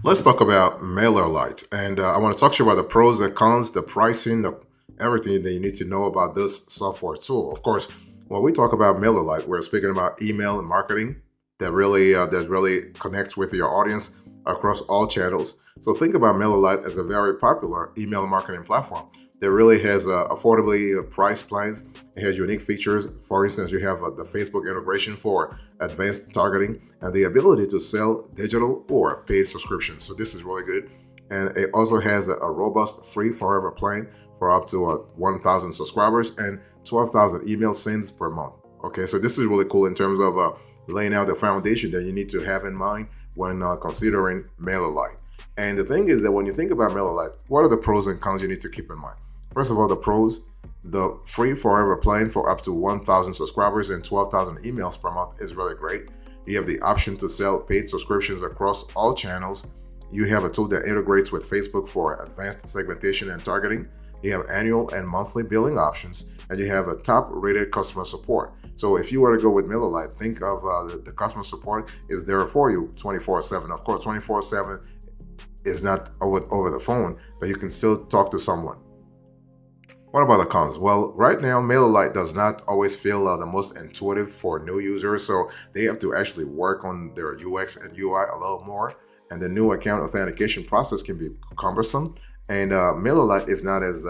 Let's talk about MailerLite, and I want to talk to you about the pros, the cons, the pricing, everything that you need to know about this software tool. Of course, when we talk about MailerLite, we're speaking about email and marketing that really connects with your audience across all channels. So think about MailerLite as a very popular email marketing platform that really has affordably priced plans. It has unique features. For instance, you have the Facebook integration for advanced targeting and the ability to sell digital or paid subscriptions. So this is really good. And it also has a robust free forever plan for up to 1,000 subscribers and 12,000 email sends per month. Okay, so this is really cool in terms of laying out the foundation that you need to have in mind when considering MailerLite. And the thing is that when you think about MailerLite, what are the pros and cons you need to keep in mind? First of all, the pros: the free forever plan for up to 1,000 subscribers and 12,000 emails per month is really great. You have the option to sell paid subscriptions across all channels. You have a tool that integrates with Facebook for advanced segmentation and targeting. You have annual and monthly billing options, and you have a top-rated customer support. So if you were to go with MailerLite, think of the customer support is there for you 24/7. Of course, 24/7 is not over the phone, but you can still talk to someone. What about the cons? Well, right now, MailerLite does not always feel the most intuitive for new users, so they have to actually work on their UX and UI a little more. And the new account authentication process can be cumbersome. And MailerLite is not as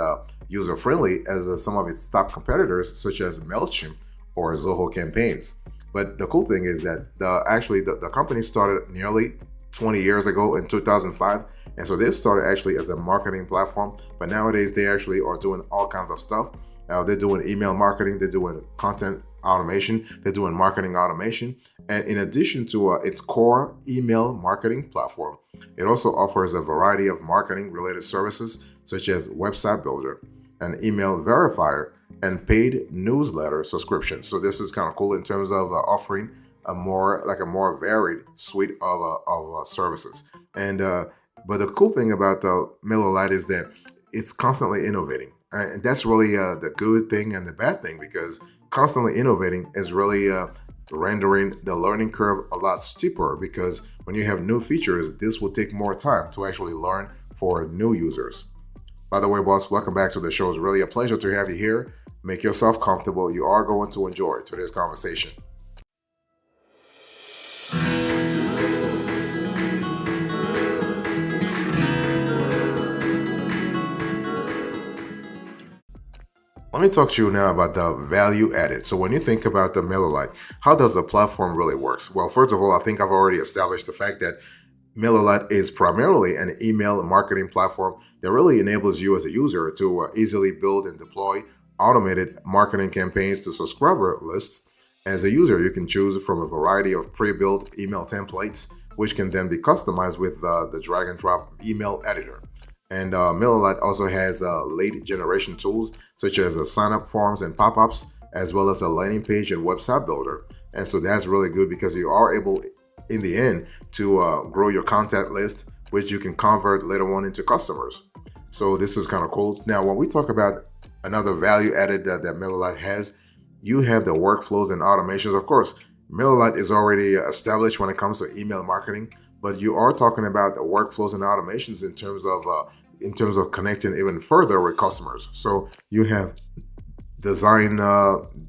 user-friendly as some of its top competitors, such as MailChimp or Zoho Campaigns. But the cool thing is that the company started nearly 20 years ago in 2005. And so this started actually as a marketing platform, but nowadays they actually are doing all kinds of stuff. They're doing email marketing, they're doing content automation, they're doing marketing automation. And in addition to its core email marketing platform, it also offers a variety of marketing related services such as website builder, an email verifier, and paid newsletter subscriptions. So this is kind of cool in terms of offering a more varied suite of services. And but the cool thing about the MailerLite is that it's constantly innovating, and that's really the good thing and the bad thing, because constantly innovating is really rendering the learning curve a lot steeper, because when you have new features, this will take more time to actually learn for new users. By the way, boss, welcome back to the show. It's really a pleasure to have you here. Make yourself comfortable. You are going to enjoy today's conversation. Let me talk to you now about the value added. So when you think about the MailerLite, how does the platform really works? Well, first of all, I think I've already established the fact that MailerLite is primarily an email marketing platform that really enables you as a user to easily build and deploy automated marketing campaigns to subscriber lists. As a user, you can choose from a variety of pre-built email templates, which can then be customized with the drag and drop email editor. And MailerLite also has lead generation tools such as sign-up forms and pop-ups, as well as a landing page and website builder. And so that's really good because you are able, in the end, to grow your contact list, which you can convert later on into customers. So this is kind of cool. Now, when we talk about another value added that MailerLite has, you have the workflows and automations. Of course, MailerLite is already established when it comes to email marketing, but you are talking about the workflows and automations in terms of connecting even further with customers. So you have design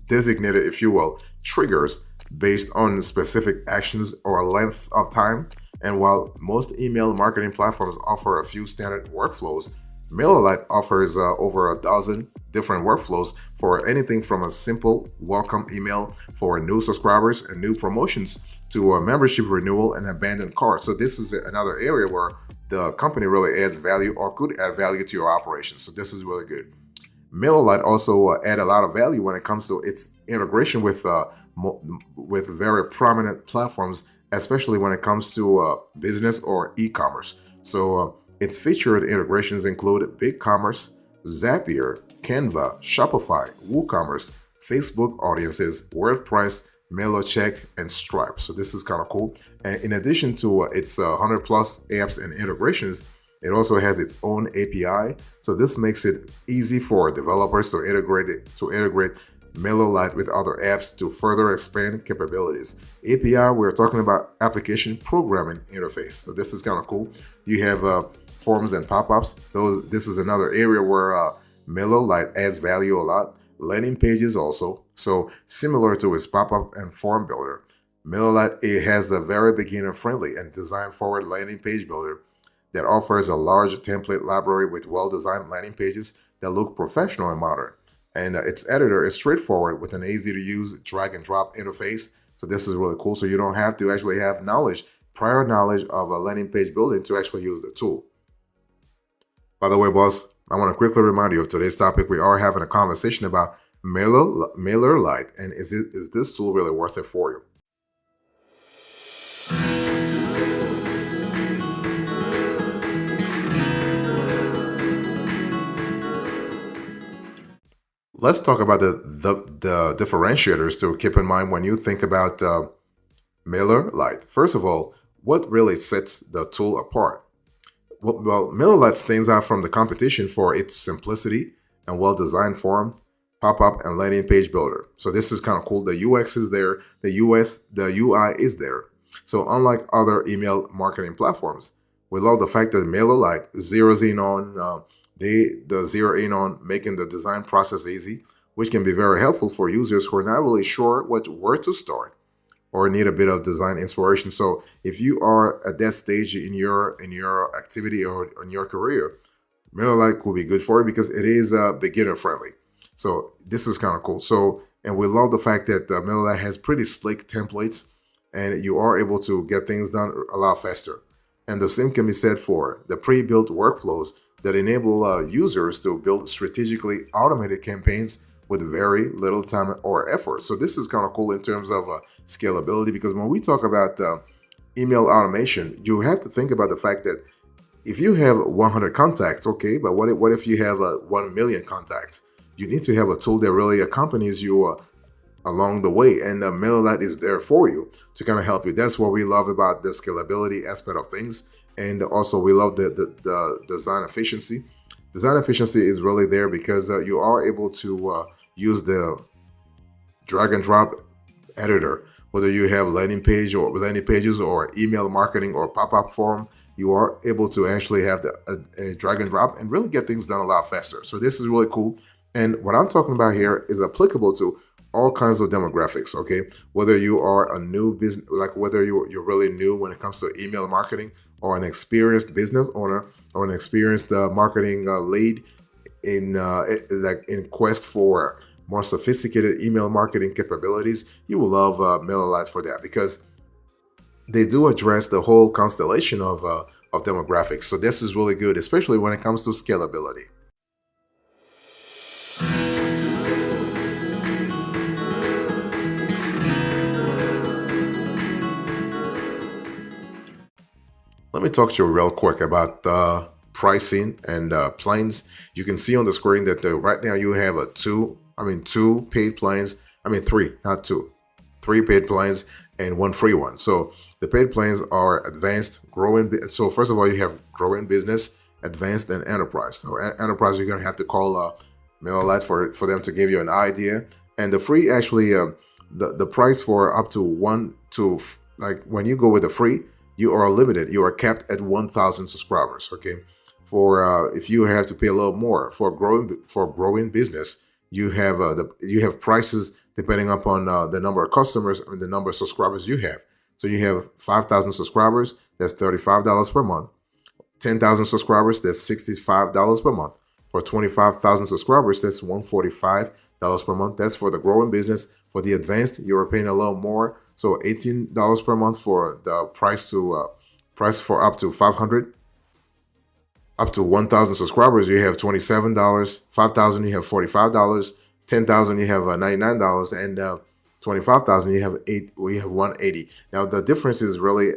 designated, if you will, triggers based on specific actions or lengths of time. And while most email marketing platforms offer a few standard workflows, MailerLite offers over a dozen different workflows for anything from a simple welcome email for new subscribers and new promotions to a membership renewal and abandoned cart. So this is another area where the company really adds value or could add value to your operations. So this is really good. MailerLite also add a lot of value when it comes to its integration with very prominent platforms, especially when it comes to business or e-commerce. So its featured integrations include BigCommerce, Zapier, Canva, Shopify, WooCommerce, Facebook Audiences, WordPress, MailerCheck, and Stripe. So this is kind of cool. And in addition to its 100 plus apps and integrations, it also has its own API. So this makes it easy for developers to integrate MailerLite with other apps to further expand capabilities. API, we're talking about application programming interface. So this is kind of cool. You have forms and pop-ups. This is another area where MailerLite adds value a lot. Landing pages also. So similar to its pop-up and form builder, MailerLite, it has a very beginner-friendly and design-forward landing page builder that offers a large template library with well-designed landing pages that look professional and modern. And its editor is straightforward with an easy-to-use drag-and-drop interface. So this is really cool. So you don't have to actually have prior knowledge of a landing page building to actually use the tool. By the way, boss, I want to quickly remind you of today's topic. We are having a conversation about MailerLite, and is this tool really worth it for you? Let's talk about the differentiators to keep in mind when you think about MailerLite. First of all, what really sets the tool apart? Well, MailerLite stands out from the competition for its simplicity and well-designed form, pop-up, and landing page builder. So this is kind of cool. The UX is there, the UI is there. So unlike other email marketing platforms, we love the fact that MailerLite zeroes in on zero in on making the design process easy, which can be very helpful for users who are not really sure where to start or need a bit of design inspiration. So if you are at that stage in your activity or in your career, MailerLite will be good for you because it is beginner friendly. So this is kind of cool. So, and we love the fact that MailerLite has pretty slick templates and you are able to get things done a lot faster. And the same can be said for the pre-built workflows that enable users to build strategically automated campaigns with very little time or effort. So this is kind of cool in terms of scalability, because when we talk about email automation, you have to think about the fact that if you have 100 contacts, okay, but what if you have 1 million contacts? You need to have a tool that really accompanies you along the way, and MailerLite is there for you to kind of help you. That's what we love about the scalability aspect of things. And also we love the design efficiency. Design efficiency is really there because you are able to use the drag and drop editor, whether you have landing pages or email marketing or pop-up form. You are able to actually have a drag and drop and really get things done a lot faster. So this is really cool. And what I'm talking about here is applicable to all kinds of demographics, okay? Whether you are a new business, like whether you're really new when it comes to email marketing, or an experienced business owner, or an experienced marketing lead in quest for more sophisticated email marketing capabilities, you will love MailerLite for that, because they do address the whole constellation of demographics. So this is really good, especially when it comes to scalability. Let me talk to you real quick about pricing and plans. You can see on the screen that right now you have two paid plans. Three, not two. Three paid plans and one free one. So the paid plans are advanced, growing. So first of all, you have growing business, advanced, and enterprise. So enterprise, you're gonna have to call MailerLite for them to give you an idea. And the free, actually, the price for up to when you go with the free, you are limited. You are capped at 1,000 subscribers. Okay, for if you have to pay a little more for growing business, you have prices depending upon the number of customers and the number of subscribers you have. So you have 5,000 subscribers, that's $35 per month. 10,000 subscribers, that's $65 per month. For 25,000 subscribers, that's $145 per month. That's for the growing business. For the advanced, you're paying a little more. So $18 per month for the price for up to 500. Up to 1,000 subscribers, you have $27. 5,000, you have $45. 10,000, you have $99, and 25,000, you have $180. Now the difference is really,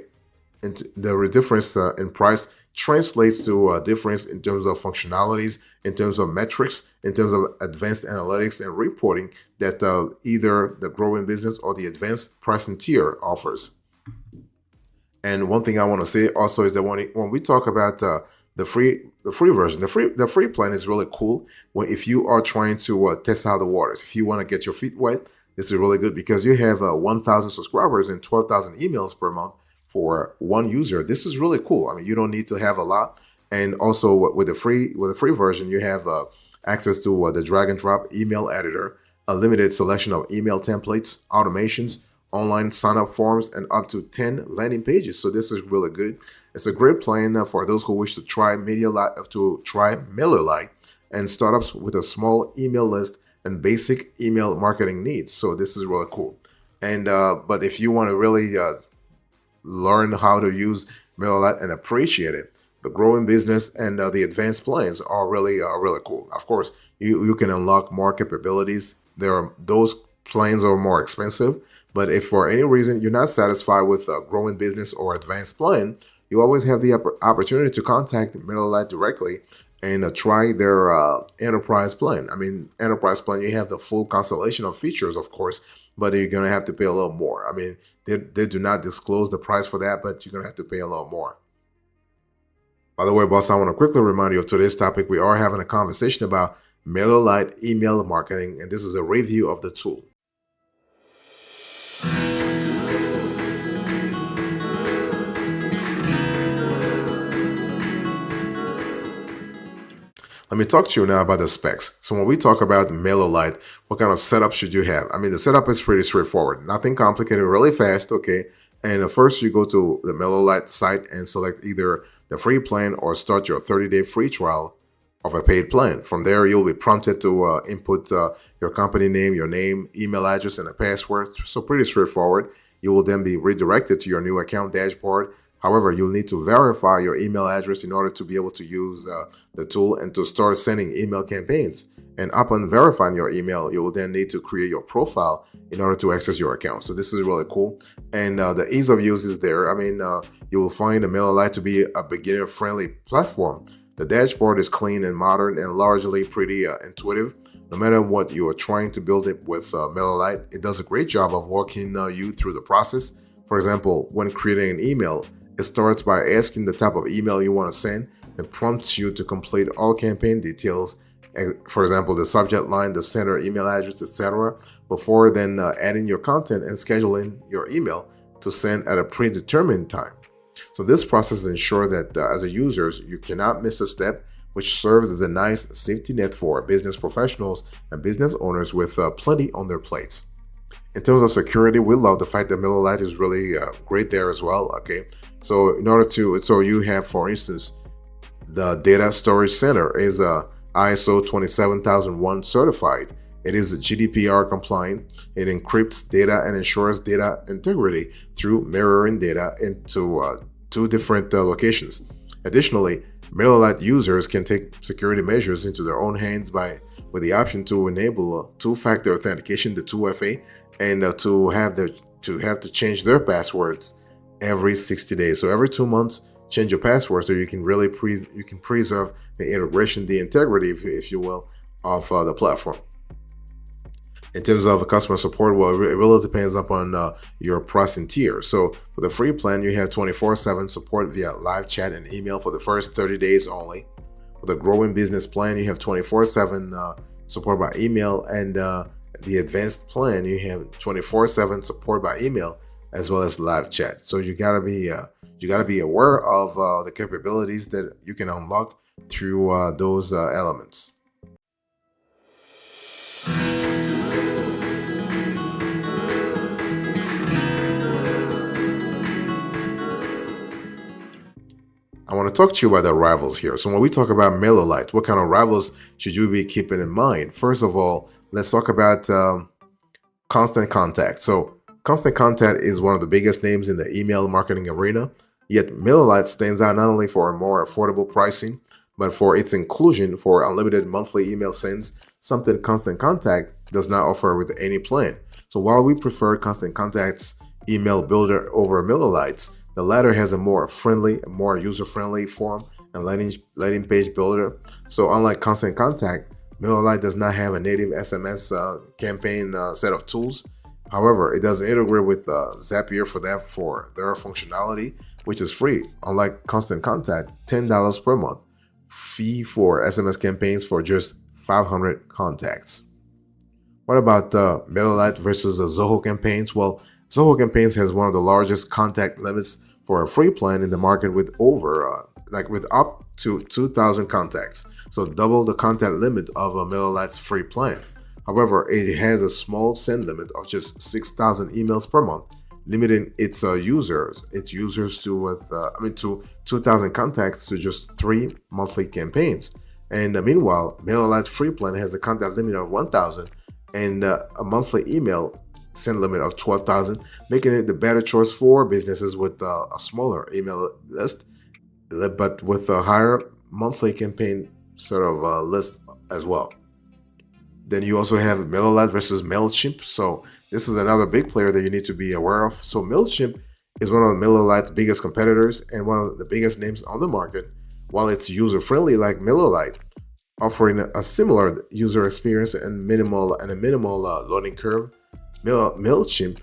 the difference in price translates to a difference in terms of functionalities, in terms of metrics, in terms of advanced analytics and reporting that either the growing business or the advanced pricing tier offers. And one thing I want to say also is that when we talk about the free version. The free plan is really cool when if you are trying to test out the waters. If you want to get your feet wet, this is really good because you have 1,000 subscribers and 12,000 emails per month for one user. This is really cool. I mean, you don't need to have a lot, and also with the free version, you have access to the drag and drop email editor, a limited selection of email templates, automations, online sign up forms, and up to 10 landing pages. So this is really good. It's a great plan for those who wish to try MailerLite and startups with a small email list and basic email marketing needs. So this is really cool. And but if you want to really learn how to use MailerLite and appreciate it, the growing business and the advanced plans are really cool. Of course, you can unlock more capabilities. Those plans are more expensive, but if for any reason you're not satisfied with a growing business or advanced plan, you always have the opportunity to contact MailerLite directly and try their enterprise plan. I mean, enterprise plan, you have the full constellation of features, of course, but you're going to have to pay a little more. I mean, they do not disclose the price for that, but you're going to have to pay a little more. By the way, boss, I want to quickly remind you of today's topic. We are having a conversation about MailerLite email marketing, and this is a review of the tool. Let me talk to you now about the specs. So when we talk about MailerLite, what kind of setup should you have? I mean, the setup is pretty straightforward. Nothing complicated, really fast, okay? And first you go to the MailerLite site and select either the free plan or start your 30-day free trial of a paid plan. From there, you'll be prompted to input your company name, your name, email address, and a password. So pretty straightforward. You will then be redirected to your new account dashboard. However, you'll need to verify your email address in order to be able to use the tool and to start sending email campaigns. And upon verifying your email, you will then need to create your profile in order to access your account. So this is really cool. And the ease of use is there. I mean, you will find the MailerLite to be a beginner-friendly platform. The dashboard is clean and modern and largely pretty intuitive. No matter what you are trying to build it with MailerLite, it does a great job of walking you through the process. For example, when creating an email, it starts by asking the type of email you want to send and prompts you to complete all campaign details. For example, the subject line, the sender email address, etc. Before then adding your content and scheduling your email to send at a predetermined time. So this process ensures that as a user, you cannot miss a step, which serves as a nice safety net for business professionals and business owners with plenty on their plates. In terms of security, we love the fact that MailerLite is really great there as well. Okay, so in order to, so you have, for instance, the data storage center is ISO 27001 certified. It is GDPR compliant. It encrypts data and ensures data integrity through mirroring data into two different locations. Additionally, MailerLite users can take security measures into their own hands with the option to enable two-factor authentication, the 2FA, and to have to change their passwords every 60 days. So every 2 months, change your password so you can really preserve the integration, the integrity, if you will, of the platform. In terms of customer support, well, it really depends upon your pricing tier. So for the free plan, you have 24/7 support via live chat and email for the first 30 days only. For the growing business plan, you have 24/7 support by email, and the advanced plan, you have 24/7 support by email as well as live chat. So you gotta be aware of the capabilities that you can unlock through those elements. I want to talk to you about the rivals here. So when we talk about MailerLite, what kind of rivals should you be keeping in mind? First of all, let's talk about Constant Contact. So Constant Contact is one of the biggest names in the email marketing arena, yet MailerLite stands out not only for more affordable pricing, but for its inclusion for unlimited monthly email sends, something Constant Contact does not offer with any plan. So while we prefer Constant Contact's email builder over MailerLite's, the latter has a more user-friendly form and landing page builder. So unlike Constant Contact, MailerLite does not have a native SMS campaign set of tools. However, it does integrate with Zapier for their functionality, which is free. Unlike Constant Contact, $10 per month fee for SMS campaigns for just 500 contacts. What about MailerLite versus Zoho campaigns? Well, Zoho campaigns has one of the largest contact limits for a free plan in the market with with up to 2,000 contacts. So double the contact limit of a MailerLite's free plan. However, it has a small send limit of just 6,000 emails per month, limiting its users to 2,000 contacts to just 3 monthly campaigns. And meanwhile, MailerLite's free plan has a contact limit of 1,000 and a monthly email send limit of 12,000, making it the better choice for businesses with a smaller email list, but with a higher monthly campaign list as well. Then you also have MailerLite versus MailChimp. So this is another big player that you need to be aware of. So MailChimp is one of MailerLite's biggest competitors and one of the biggest names on the market. While it's user-friendly like MailerLite, offering a similar user experience and a minimal learning curve, MailChimp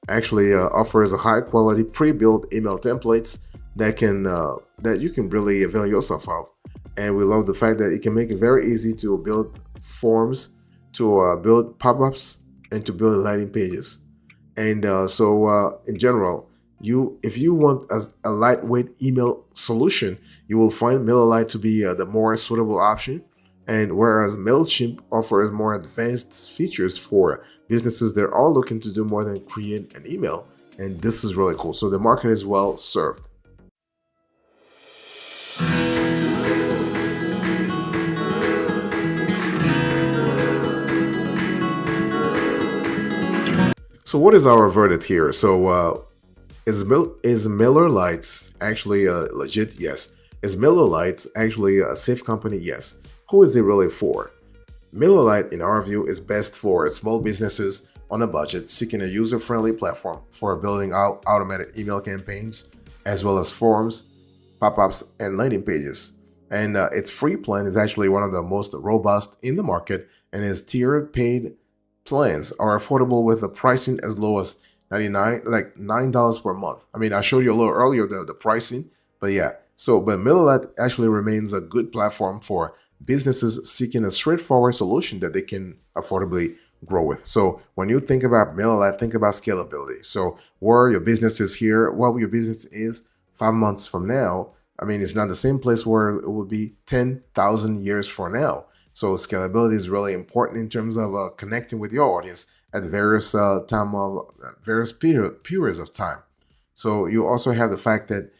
actually offers a high-quality pre-built email templates that you can really avail yourself of. And we love the fact that it can make it very easy to build forms, to build pop-ups, and to build landing pages. And in general, if you want a lightweight email solution, you will find MailerLite to be the more suitable option. And whereas MailChimp offers more advanced features for businesses that are looking to do more than create an email, and this is really cool. So the market is well served. So what is our verdict here? So is MailerLite actually legit? Yes. Is MailerLite actually a safe company? Yes. Who is it really for? MailerLite, in our view, is best for small businesses on a budget seeking a user-friendly platform for building out automated email campaigns, as well as forms, pop-ups, and landing pages. And its free plan is actually one of the most robust in the market, and its tiered paid plans are affordable with the pricing as low as $9 per month. I mean, I showed you a little earlier the pricing, but yeah. But MailerLite actually remains a good platform for businesses seeking a straightforward solution that they can affordably grow with. So when you think about MailerLite, think about scalability. So where your business is here, what your business is 5 months from now, I mean, it's not the same place where it will be 10,000 years from now. So scalability is really important in terms of connecting with your audience at various periods of time. So you also have the fact that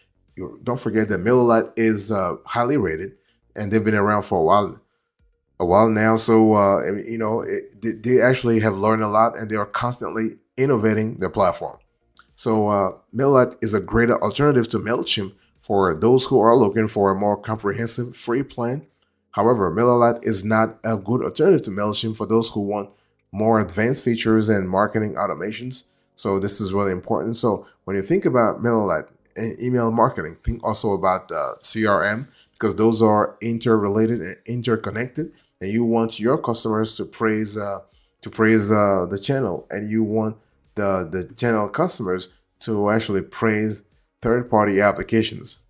don't forget that MailerLite is highly rated, and they've been around for a while now. So they actually have learned a lot, and they are constantly innovating their platform. So MailerLite is a great alternative to MailChimp for those who are looking for a more comprehensive free plan. However, MailerLite is not a good alternative to MailChimp for those who want more advanced features and marketing automations. So this is really important. So when you think about MailerLite and email marketing, think also about CRM, because those are interrelated and interconnected, and you want your customers to praise the channel, and you want the channel customers to actually praise third-party applications.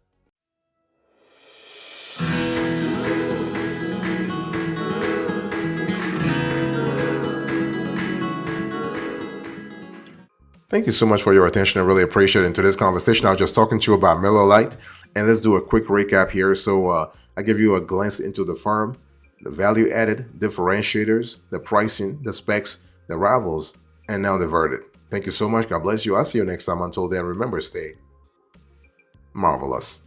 Thank you so much for your attention. I really appreciate it. In today's conversation, I was just talking to you about MailerLite, and let's do a quick recap here. So I give you a glance into the firm, the value added, differentiators, the pricing, the specs, the rivals, and now the verdict. Thank you so much. God bless you. I'll see you next time. Until then, remember, stay marvelous.